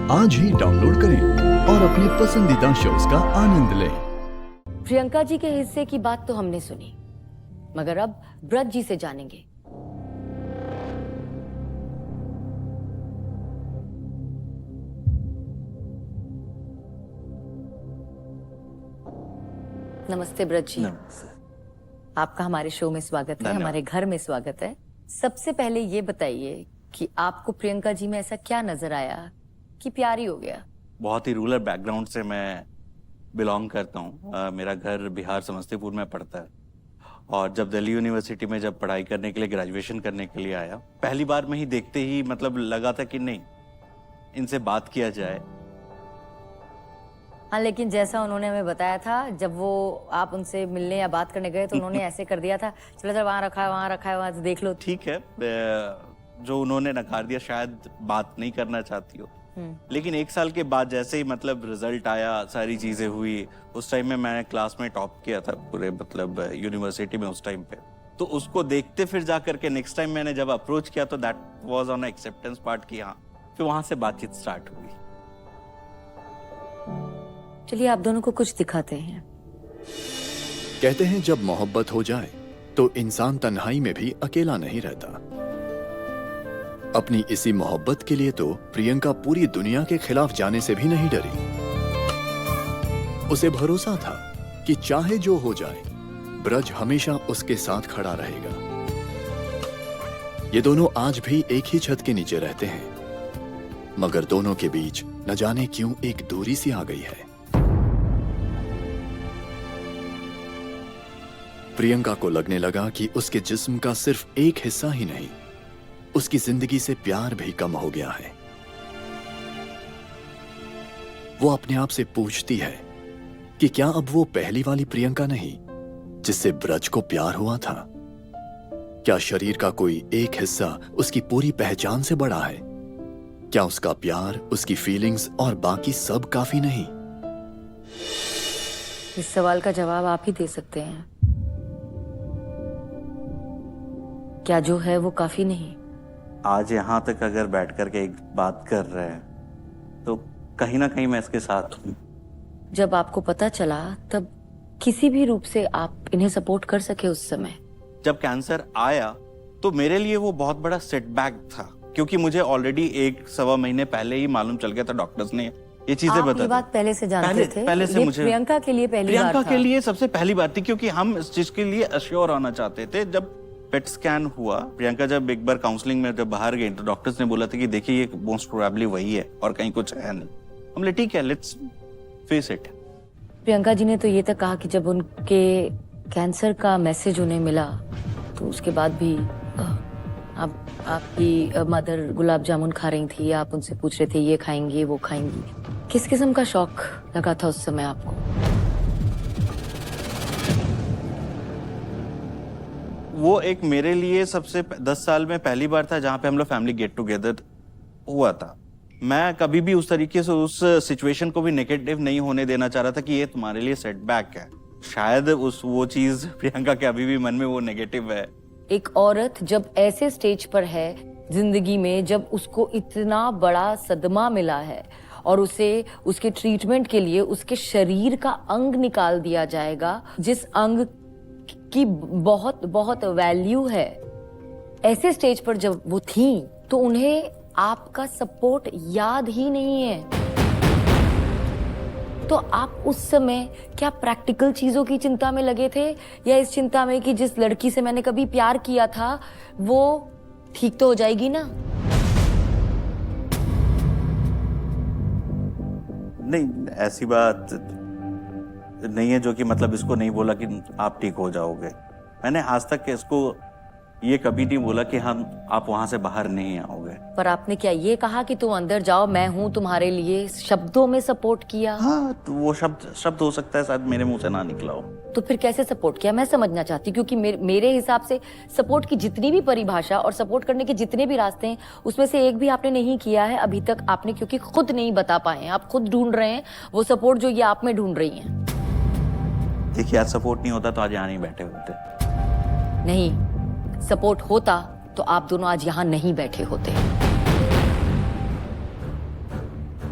आज ही डाउनलोड करें और अपने पसंदीदा शोज का आनंद लें। प्रियंका जी के हिस्से की बात तो हमने सुनी, मगर अब ब्रज जी से जानेंगे। नमस्ते ब्रज जी। नमस्ते। आपका हमारे शो में स्वागत है, हमारे घर में स्वागत है। सबसे पहले ये बताइए कि आपको प्रियंका जी में ऐसा क्या नजर आया कि प्यारी हो गया? बहुत ही रूरल बैकग्राउंड से मैं बिलोंग करता हूँ। मेरा घर बिहार समस्तीपुर में पड़ता है और जब दिल्ली यूनिवर्सिटी में जब पढ़ाई करने के लिए, ग्रेजुएशन करने के लिए आया, पहली बार में ही देखते ही मतलब लगा था कि नहीं, इनसे बात किया जाए। हाँ, लेकिन जैसा उन्होंने हमें बताया था, जब वो आप उनसे मिलने या बात करने गए तो उन्होंने ऐसे कर दिया था, चलो सर वहाँ रखा है, वहाँ रखा है, वहाँ से देख लो। ठीक है, जो उन्होंने नकार दिया, शायद बात नहीं करना चाहती हो। लेकिन 1 साल के बाद जैसे ही मतलब रिजल्ट आया, सारी चीजें हुई, उस टाइम में मैंने क्लास में टॉप किया था पूरे मतलब यूनिवर्सिटी में उस टाइम पे। तो उसको देखते फिर जाकर के नेक्स्ट टाइम मैंने जब अप्रोच किया तो that was on acceptance part की हाँ, फिर वहां से बातचीत स्टार्ट हुई। चलिए आप दोनों को कुछ दिखाते हैं। कहते हैं जब मोहब्बत हो जाए तो इंसान तन्हाई में भी अकेला नहीं रहता। अपनी इसी मोहब्बत के लिए तो प्रियंका पूरी दुनिया के खिलाफ जाने से भी नहीं डरी। उसे भरोसा था कि चाहे जो हो जाए, ब्रज हमेशा उसके साथ खड़ा रहेगा। ये दोनों आज भी एक ही छत के नीचे रहते हैं, मगर दोनों के बीच न जाने क्यों एक दूरी सी आ गई है। प्रियंका को लगने लगा कि उसके जिस्म का सिर्फ एक हिस्सा ही नहीं, उसकी जिंदगी से प्यार भी कम हो गया है। वो अपने आप से पूछती है कि क्या अब वो पहली वाली प्रियंका नहीं जिससे ब्रज को प्यार हुआ था? क्या शरीर का कोई एक हिस्सा उसकी पूरी पहचान से बड़ा है? क्या उसका प्यार, उसकी फीलिंग्स और बाकी सब काफी नहीं? इस सवाल का जवाब आप ही दे सकते हैं। क्या जो है वो काफी नहीं? आज यहाँ तक अगर बैठ करके एक बात कर रहे हैं तो कहीं ना कहीं मैं इसके साथ हूँ। जब आपको पता चला तब किसी भी रूप से आप इन्हें सपोर्ट कर सके उस समय? जब कैंसर आया तो मेरे लिए वो बहुत बड़ा सेटबैक था, क्योंकि मुझे ऑलरेडी 1-1.25 महीने पहले ही मालूम चल गया था, डॉक्टर्स ने ये चीजें बता दी। ये बात पहले से जानते थे? पहले से मुझे प्रियंका के लिए पहली बार था? प्रियंका के लिए सबसे पहली बात थी, क्योंकि हम इस चीज के लिए अश्योर होना चाहते थे। जब पेट स्कैन हुआ, प्रियंका जब एक बार काउंसलिंग में जब बाहर गई तो डॉक्टर्स ने बोला था कि देखिए ये मोस्ट प्रोबेबली वही है और कहीं कुछ है नहीं। हमने ठीक है, let's face it. Priyanka ji ने तो ये तक कहा कि जब उनके कैंसर का मैसेज उन्हें मिला तो उसके बाद भी आपकी मदर गुलाब जामुन खा रही थी, आप उनसे पूछ रहे थे ये खाएंगी वो खाएंगी। किस किस्म का शौक लगा था उस समय आपको? वो एक मेरे लिए सबसे 10 साल में पहली बार था जहां पे हम लोग फैमिली गेट टुगेदर हुआ था। मैं कभी भी उस तरीके से उस सिचुएशन को भी नेगेटिव नहीं होने देना चाह रहा था कि ये तुम्हारे लिए सेटबैक है। शायद वो चीज प्रियंका के अभी भी मन में वो नेगेटिव है। एक औरत जब ऐसे स्टेज पर है जिंदगी में, जब उसको इतना बड़ा सदमा मिला है और उसे उसके ट्रीटमेंट के लिए उसके शरीर का अंग निकाल दिया जाएगा, जिस अंग की बहुत बहुत वैल्यू है, ऐसे स्टेज पर जब वो थी तो उन्हें आपका सपोर्ट याद ही नहीं है। तो आप उस समय क्या प्रैक्टिकल चीजों की चिंता में लगे थे या इस चिंता में कि जिस लड़की से मैंने कभी प्यार किया था वो ठीक तो हो जाएगी ना? नहीं, ऐसी बात नहीं है जो कि मतलब इसको नहीं बोला कि आप ठीक हो जाओगे। मैंने आज तक इसको ये कभी नहीं बोला कि आप वहां से बाहर नहीं आओगे। पर आपने क्या ये कहा कि तुम अंदर जाओ, मैं हूं तुम्हारे लिए, शब्दों में सपोर्ट किया? हाँ, तो वो शब्द हो सकता है शायद मेरे मुंह से ना निकला हो। तो फिर कैसे सपोर्ट किया, मैं समझना चाहती हूँ, क्योंकि मेरे हिसाब से सपोर्ट की जितनी भी परिभाषा और सपोर्ट करने के जितने भी रास्ते हैं उसमें से एक भी आपने नहीं किया है अभी तक आपने, क्योंकि खुद नहीं बता पाए हैं, आप खुद ढूंढ रहे हैं वो सपोर्ट जो ये आप में ढूंढ रही हैं। देखिए, आज सपोर्ट नहीं होता तो आज यहाँ नहीं बैठे होते। नहीं, सपोर्ट होता तो आप दोनों आज यहाँ नहीं बैठे होते।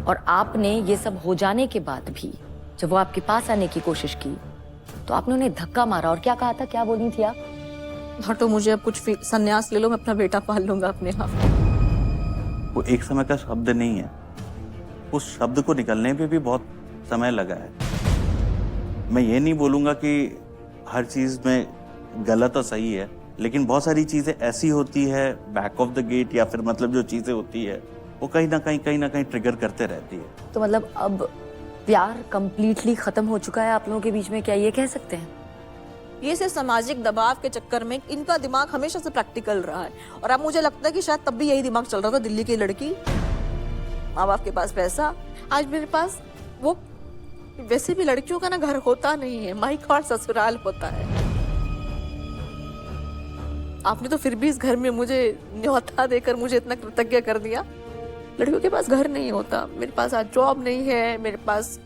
और आपने ये सब हो जाने के बाद भी जब वो आपके पास आने की कोशिश की तो आपने उन्हें धक्का मारा और क्या कहा था, क्या बोली थी आप? हटो, मुझे अब कुछ संन्यास ले लो, मैं अपना बेटा पाल लूंगा अपने आप। वो एक समय का शब्द नहीं है, उस शब्द को निकलने पे भी बहुत समय लगा है। मैं ये नहीं बोलूंगा कि हर चीज में गलत और सही है, लेकिन बहुत सारी चीजें ऐसी होती है बैक ऑफ द गेट, या फिर मतलब जो चीजें होती है वो कहीं ना कहीं ट्रिगर करते रहती है। तो मतलब अब प्यार कंप्लीटली खत्म हो चुका है आप लोगों के बीच में, क्या ये कह सकते हैं? ये सिर्फ सामाजिक दबाव के चक्कर में इनका दिमाग हमेशा से प्रैक्टिकल रहा है, और अब मुझे लगता है कि शायद तब भी यही दिमाग चल रहा था। दिल्ली की लड़की, माँ बाप के पास पैसा, आज मेरे पास वो, वैसे भी लड़कियों का ना घर होता नहीं है, माई गॉड ससुराल होता है। आपने तो फिर भी इस घर में मुझे न्योता देकर मुझे इतना कृतज्ञ कर दिया। लड़कियों के पास घर नहीं होता, मेरे पास आज जॉब नहीं है, मेरे पास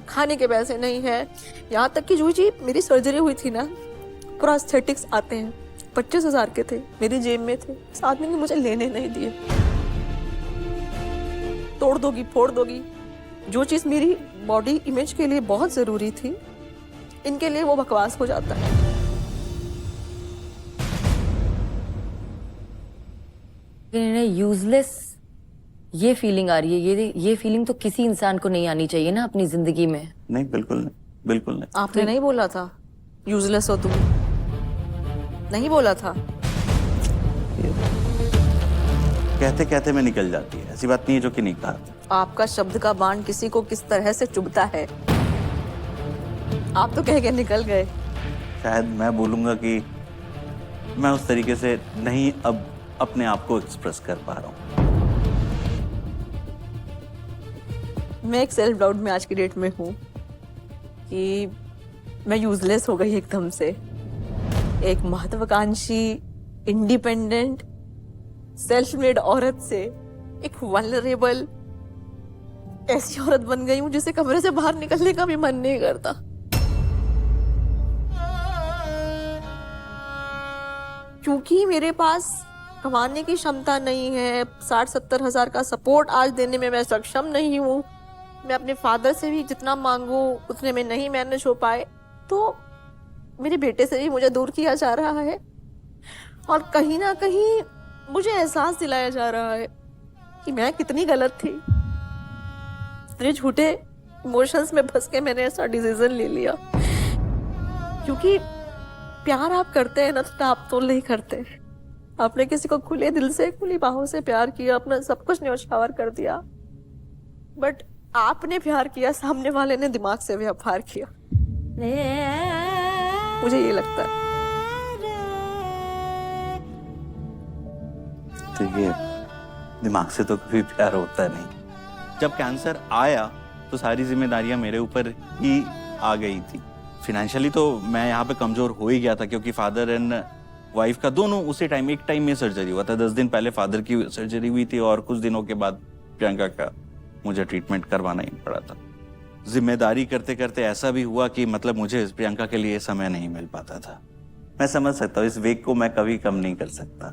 खाने के पैसे नहीं है, यहाँ तक कि जो जी मेरी सर्जरी हुई थी ना, प्रोस्थेटिक्स आते हैं 25,000 के थे, मेरी जेब में थे, इस आदमी ने मुझे लेने नहीं दिए। तोड़ दोगी फोड़ दोगी, जो चीज मेरी बॉडी इमेज के लिए बहुत जरूरी थी, इनके लिए वो बकवास हो जाता है। इन्हें यूजलेस ये फीलिंग आ रही है, ये फीलिंग तो किसी इंसान को नहीं आनी चाहिए ना अपनी जिंदगी में। नहीं, बिल्कुल नहीं, बिल्कुल नहीं। आपने नहीं बोला था यूजलेस हो तुम, नहीं बोला था। कहते कहते में निकल जाती है, ऐसी बात नहीं है जो कि नहीं कहा। आपका शब्द का बाण किसी को किस तरह से चुभता है, आप तो कह के निकल गए। शायद मैं बोलूंगा कि मैं उस तरीके से नहीं अब अपने आप को एक्सप्रेस कर पा रहा हूँ। मैं एक सेल्फ डाउट में आज की डेट में हूँ कि मैं यूजलेस हो गई एकदम से। एक महत्वाकांक्षी, इंडिपेंडेंट, सेल्फ मेड औरत से एक वल्नरेबल ऐसी औरत बन गई हूँ जिसे कमरे से बाहर निकलने का भी मन नहीं करता। क्योंकि मेरे पास कमाने की क्षमता नहीं है, 60-70 हजार का सपोर्ट आज देने में मैं सक्षम नहीं हूँ। मैं अपने फादर से भी जितना मांगू उतने में नहीं मैनेज हो पाए, तो मेरे बेटे से भी मुझे दूर किया जा रहा है, और कहीं ना कहीं मुझे एहसास दिलाया जा रहा है कि मैं कितनी गलत थी। इतने झूठे इमोशंस में फंस के मैंने ऐसा डिसीजन ले लिया। क्योंकि प्यार आप करते हैं ना, तो आप तो नहीं करते। आपने किसी को खुले दिल से, खुली बाहों से प्यार किया, अपना सब कुछ न्योछावर कर दिया, बट आपने प्यार किया, सामने वाले ने दिमाग से व्यवहार किया। मुझे ये लगता है। तो ये दिमाग से तो कभी प्यार होता नहीं। जब कैंसर आया तो सारी जिम्मेदारियां मेरे ऊपर ही आ गई थी। फिनेंशियली तो मैं यहाँ पे कमजोर हो ही गया था, क्योंकि फादर एंड वाइफ का दोनों उसी टाइम, एक टाइम में सर्जरी हुआ था। 10 दिन पहले फादर की सर्जरी हुई थी और कुछ दिनों के बाद प्रियंका का मुझे ट्रीटमेंट करवाना ही पड़ा था। जिम्मेदारी करते करते ऐसा भी हुआ कि मतलब मुझे प्रियंका के लिए समय नहीं मिल पाता था। मैं समझ सकता हूँ, इस वेग को मैं कभी कम नहीं कर सकता।